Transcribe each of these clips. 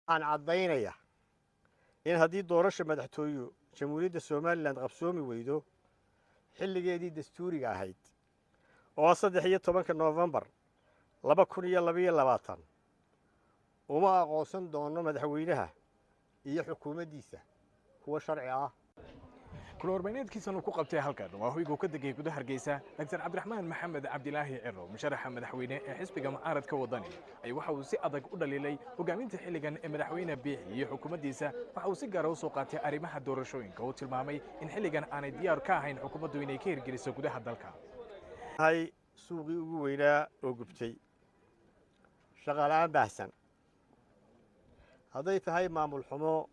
aan caddaynaya in haddii doorasha madaxtooyo jamhuuriyadda somalilan qabsoomi weydo xilligeedii dastuuriga ahayd oo 13 Noofembar 2022 uma aqoonsan doono madaxweynaha iyo xukuumaddiisa kuwa sharci ah. كل أربعينات كيسانو كو قبتي هالكا وهو يقول كده جي كده هرجيسة دكتور عبد الرحمن محمد عبد الله عرو مشرح مدحوينه حزب جماعة كوضاني أي وحو سي أدق ودا ليلي وقامين تحلي كان مدحوينه بيه حكومة ديسة وحو سي جرو سوقاتي أريمها دور شوين كوت المامي إن حلي كان أنا ديار كاهين حكومة دويني كير جلسوا كده هالدلكا هاي سوقي وينا وقبتي شغالان بحسن هذا هاي معمول حمو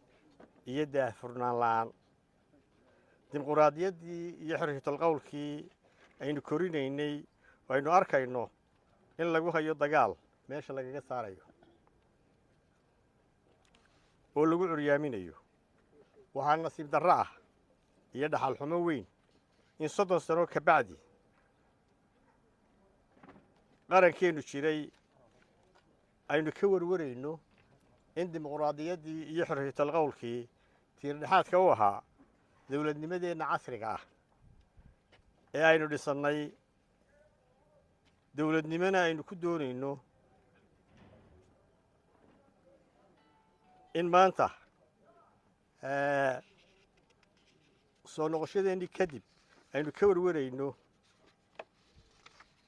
يده فرنان لان dimuqraadiyaddii iyo xorriyatul qowlkii aynu korinaynay aynu arkayno in lagu hayo dagaal meesha lagaga saarayo oo lagu curyaaminayo waxaa nasiib darro ah iyo dhaxal xumo weyn in 30 sano ka bacdi qarankeenu jiray aynu ka warwarayno in dimuqraadiyaddii iyo xorriyatul qowlkii tiirdhexaadka u ahaa dawladnimadeenna casriga ah ee aynu dhisannay dawladnimona aynu ku doonayno in maanta soo noqoshadeennii kadib aynu ka warwarayno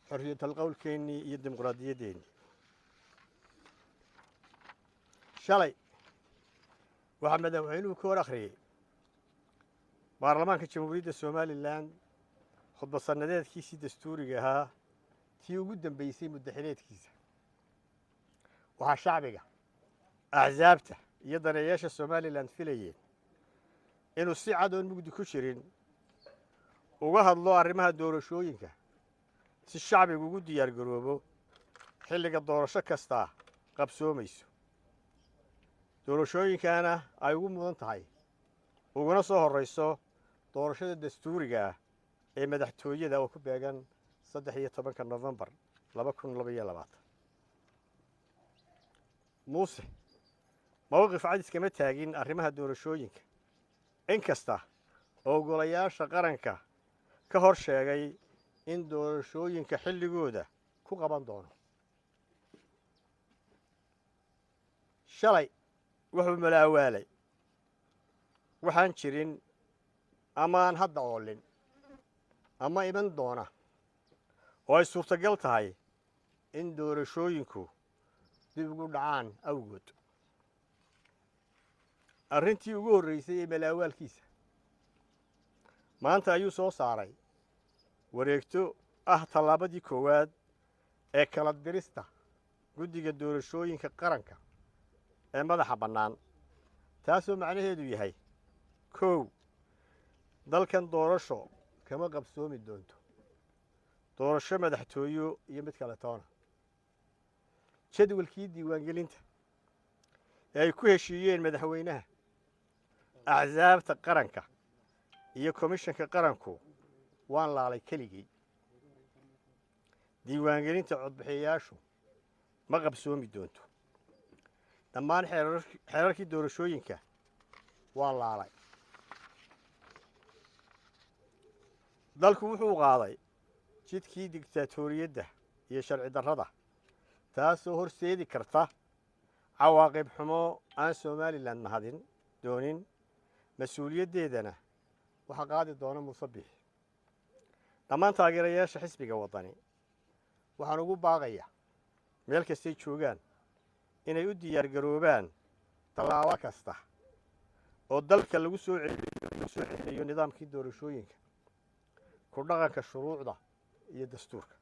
xorriyatul qowlkeennii iyo dimuqraadiyadeennii shalay waxaa madaxweynuhu ka war akhriyey baarlamaanka jamhuuriyadda somalilan khudbad sannadeedkiisii dastuuriga ahaa tii ugu dambaysay muddaxileedkiisa waxaa shacbiga axsaabta iyo daneeyaasha somalilan filayeen inuu si cad oon mugdi ku jirin uga hadlo arrimaha doorashooyinka si shacbigu ugu diyaar garoobo xilliga doorasho kastaa qabsoomayso doorashooyinkaana ay ugu mudan tahay uguna soo horrayso doorashada dastuuriga ah ee madaxtooyada oo ku beegan 13 Noofembar 2022 muuse mowqif cadis kama taagin arrimaha doorashooyinka inkasta oo golayaasha qaranka ka hor sheegay in doorashooyinka xilligooda ku qaban doono shalay wuxuu malaawaalay waxaan jirin ama aan hadda oolin ama iman doona oo ay suurtagal tahay in doorashooyinku dib ugu dhacaan awgood arrintii ugu horreysay ee malaawaalkiisa maanta ayuu soo saaray wareegto ah tallaabadii koowaad ee kala dirista guddiga doorashooyinka qaranka ee madaxa bannaan taasoo macnaheedu yahay kow dalkan doorasho kama qabsoomi doonto doorasho madaxtooyo iyo mid kale toona jadwalkii diiwaangelinta ee ay ku heshiiyeen madaxweynaha axsaabta qaranka iyo komishanka qaranku waan laalay keligii diiwaangelinta codbixiyayaashu ma qabsoomi doonto dhammaan xeerarkii doorashooyinka waan laalay dalku wuxuu qaaday jidkii digtaatoriyadda iyo sharci darrada taasoo horseedi karta cawaaqib xumo aan somalilan mahadin doonin mas-uuliyaddeedana waxaa qaadi doona muuse biixi dhammaan taageerayaasha xisbiga waddani waxaan ugu baaqayaa meel kastay joogaan inay u diyaar garoobaan tallaabo kasta oo dalka lagu soo celiyo nidaamkii doorashooyinka ku dhaqanka shuruucda iyo dastuurka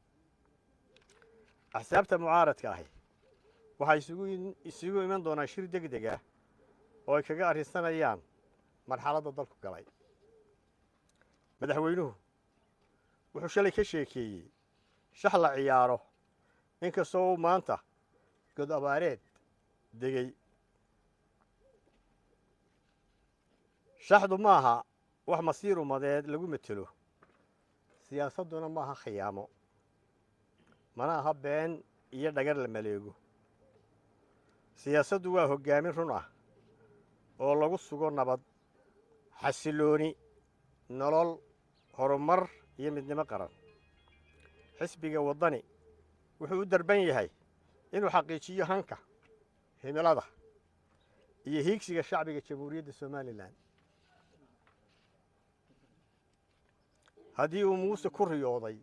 axsaabta mucaaradka ahi waxay isugu iman doonaan shir degdeg ah oo ay kaga arrinsanayaan marxaladda dalku galay madaxweynuhu wuxuu shalay ka sheekeeyey shax la ciyaaro inkastoo uu maanta god abaareed degay shaxdu maaha wax masiir umadeed lagu metelo siyaasadduna maaha khiyaamo mana aha been iyo dhagar la maleego siyaasaddu waa hoggaamin run ah oo lagu sugo nabad xasilooni nolol horumar iyo midnimo qaran xisbiga waddani wuxuu u darban yahay inuu xaqiijiyo hanka himilada iyo hiigsiga shacbiga jamhuuriyadda somalilan haddii uu muuse ku riyooday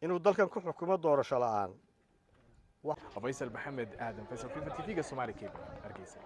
inuu dalkan ku xukumo doorasho la'aan faysal maxamed aadan faysal fifa tv-ga Somali Cable hargeysa